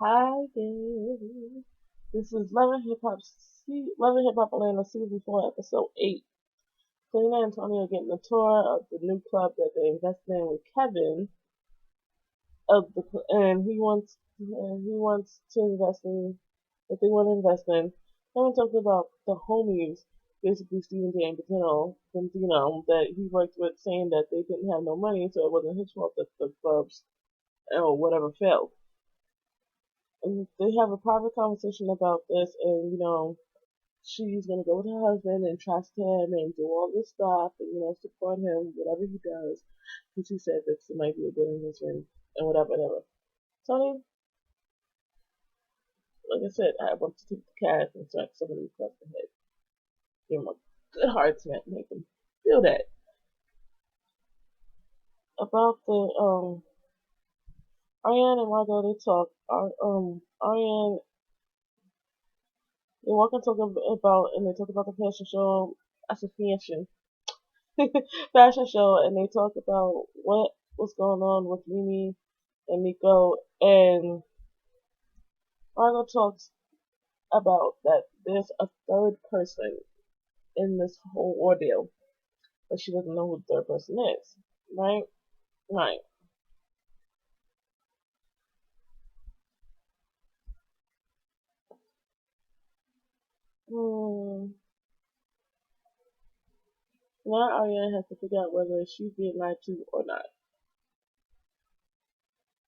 Hi guys. This is Love and Hip Hop Atlanta season 4 episode 8. Selena and Tony are getting a tour of the new club that they invested in with Kevin and he wants to invest in that they want to invest in. Kevin talked about the homies, basically Stephen J. and Benzino that he worked with, saying that they didn't have no money, so it wasn't his fault that the clubs or whatever failed. And they have a private conversation about this, and she's gonna go with her husband and trust him and do all this stuff and support him whatever he does, because she said this might be a good investment and whatever. Tony, like I said, I want to take the cat and smack somebody across the head, give him a good hard smack, make him feel that. About the Ariane and Margot, they talk. Ariane, they walk and talk about, and they talk about the fashion show. I said fashion. Fashion show, and they talk about what was going on with Mimi and Nico, and Margot talks about that there's a third person in this whole ordeal, but she doesn't know who the third person is. Right? Right. Hmm. Now Ariana has to figure out whether she's being lied to or not.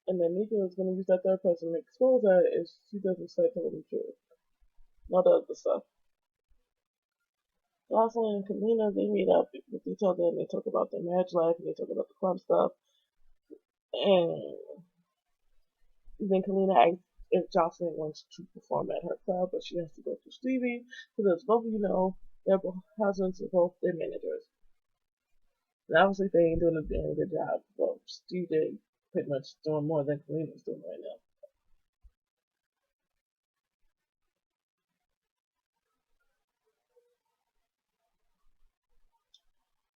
And then Nico is going to use that third person to expose her if she doesn't start telling the truth. Not the other stuff. Jocelyn and Kalina, they meet up with each other and they talk about their marriage life and they talk about the club stuff. And then Kalina asks if Jocelyn wants to perform at her club, but she has to go through Stevie because, as both of you know, their husbands are both their managers. And obviously, they ain't doing a damn good job. Well, Stevie pretty much doing more than Kalina's doing right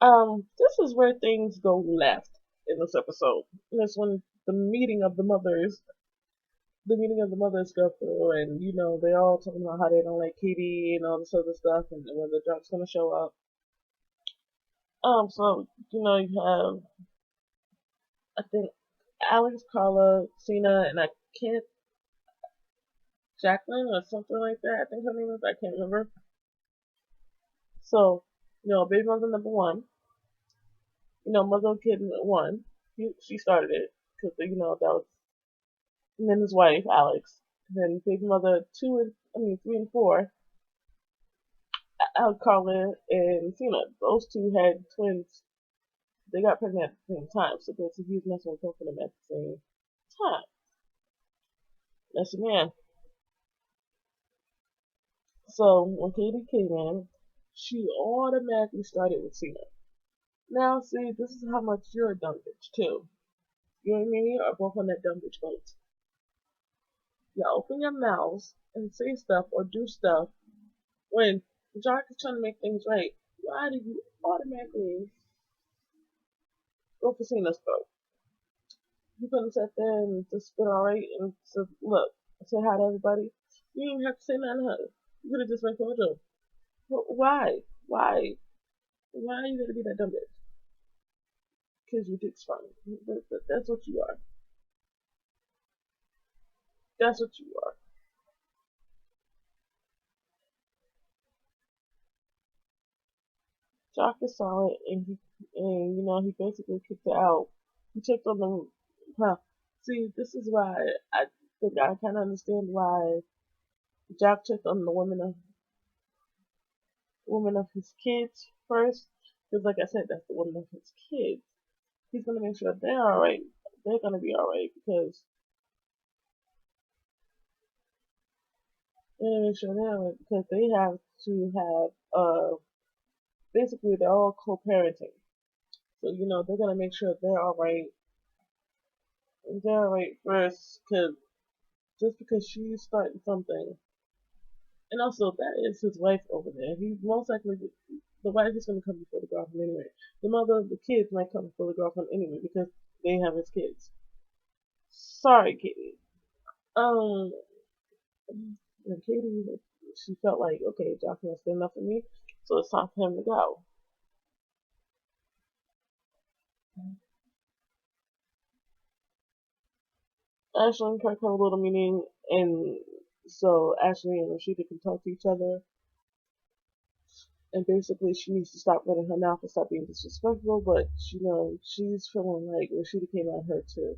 now. This is where things go left in this episode. And that's when the meeting of the mothers go through, and they're all talking about how they don't like Katie and all this other stuff, and when the drugs gonna show up. So you have, I think, Alex, Carla, Cena, and I can't Jacqueline or something like that. I think her name is. I can't remember. So baby mother number one, mother kid one, she started it because that was, and then his wife Alex, and then baby mother two and I mean 3 and 4, Carla and Cena. Those two had twins. They got pregnant at the same time, so basically he was messing with both of them at the same time. That's your man. So when Katie came in, she automatically started with Cena. Now, see, this is how much you're a dumb bitch too. You and me are both on that dumb bitch boat. You open your mouths and say stuff or do stuff when Jock is trying to make things right. Why do you automatically go for Cena's throat? You couldn't sit there and just been alright and said, look, say hi to everybody. You didn't even have to say nothing to her. You could have just went cordial. Why? Why? Why are you gonna be that dumb bitch? Because your dick's funny. That's what you are. That's what you are. Jock is solid, and he basically kicked her out. He checked on them. Huh. See, this is why I think I kind of understand why Jock checked on the woman of his kids first, because like I said, that's the woman of his kids. He's gonna make sure they're all right. They're gonna be all right because they're gonna make sure they're all right because they have to have basically they're all co-parenting. So they're gonna make sure they're all right. They're all right first, because just because she's starting something, and also that is his wife over there. He's most likely the wife is gonna come before the girlfriend anyway. The mother of the kids might come before the girlfriend anyway because they have his kids. Sorry, Katie. Um, and Katie, she felt like, okay, Jocelyn was good enough for me, so it's time for him to go. Ashley and Kirk have a little meeting, and so Ashley and Rashida can talk to each other. And basically, she needs to stop running her mouth and stop being disrespectful. But you know, she's feeling like Rashida came at her too.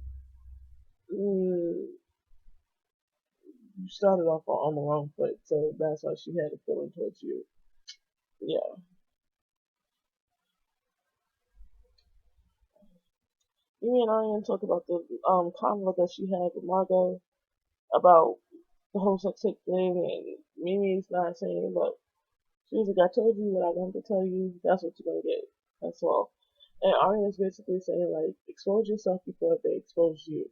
Mm, you started off on the wrong foot, so that's why she had a feeling towards you. Yeah. Me and Ariane talked about the convo that she had with Margot about the whole sex tape thing, and Mimi's not saying, but she was like, I told you what I wanted to tell you, that's what you're gonna get. That's all. And Ariane's basically saying, like, expose yourself before they expose you,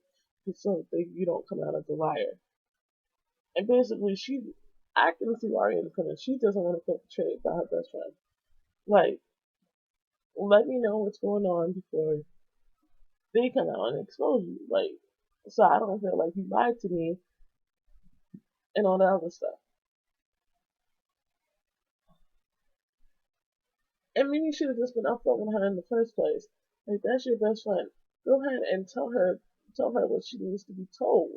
so that you don't come out as a liar. And basically, I can see Ariane's coming. She doesn't want to get betrayed by her best friend. Like, let me know what's going on before they come out and expose you. Like, so I don't feel like you lied to me and all that other stuff. And Mimi should have just been upfront with her in the first place. Like, that's your best friend. Go ahead and tell her what she needs to be told.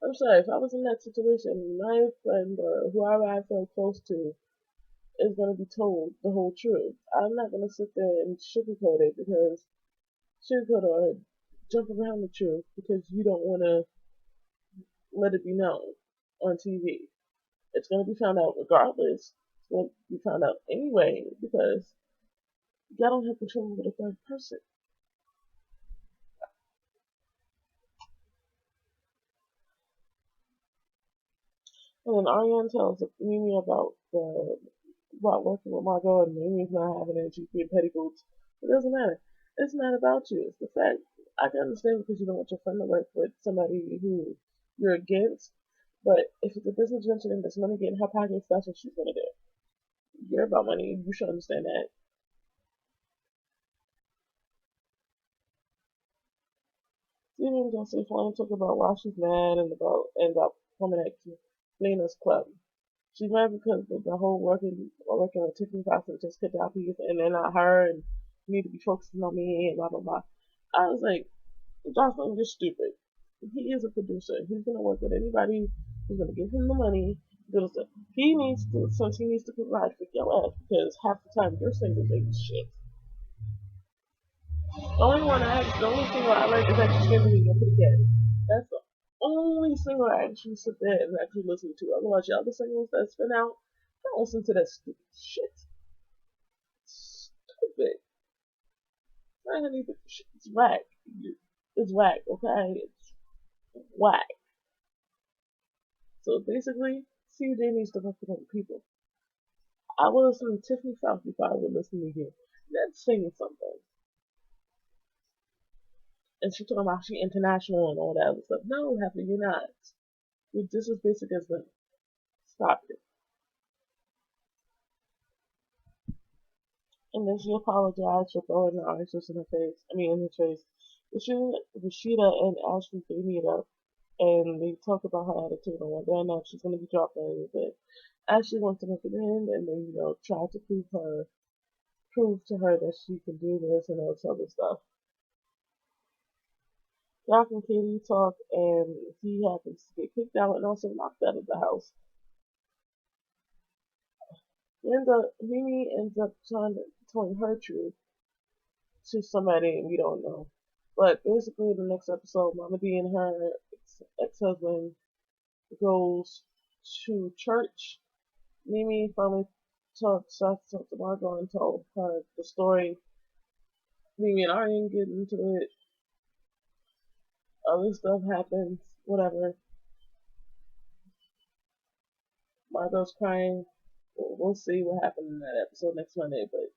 I'm sorry, if I was in that situation, my friend or whoever I feel close to is going to be told the whole truth. I'm not going to sit there and sugarcoat it or jump around the truth because you don't want to let it be known on TV. It's going to be found out regardless. It's going to be found out anyway because y'all don't have control over the third person. And then Ariane tells Mimi about working with Margot and Mimi's not having any GP petticoats. It doesn't matter. It's not about you. It's the fact. I can understand because you don't want your friend to work with somebody who you're against. But if it's a business venture and there's money getting in her pockets, that's what she's gonna do. You're about money. You should understand that. Steven's gonna say flying talk about why she's mad and about coming at Lena's club. She's mad because of the whole working with Tiffany Fox and Jessica Duffy and they're not her and you need to be focusing on me and blah blah blah. I was like, Jocelyn, you're stupid. He is a producer. He's gonna work with anybody who's gonna give him the money. He needs to since he needs to provide for your ass because half the time you're single baby shit. The only single I like is actually Skinny and Pretty Cat. That's the only single I actually sit there and actually listen to. Otherwise, the other singles that's been out, don't listen to that stupid shit. Stupid. Not even it's whack. It's whack, okay? It's whack. So basically, CJ needs to work with other people. I would listen to Tiffany South before I would listen to you. That's saying something. And she talking about she international and all that other stuff. No, Happy, you're not. You're just as basic as them. Stop it. And then she apologized for throwing the orange juice in her face. I mean, in his face. Rashida and Ashley, they meet up and they talk about her attitude and whether or not she's going to be dropped or anything. Ashley wants to make it in and then, try to prove to her that she can do this and all this other stuff. Doc and Katie talk and he happens to get kicked out and also knocked out of the house. Mimi ends up telling her truth to somebody and we don't know. But basically, the next episode, Mama D and her ex-husband goes to church. Mimi finally starts to talk to Margot and tell her the story. Mimi and Aryan get into it. Other stuff happens. Whatever. Margot's crying. We'll see what happens in that episode next Monday. But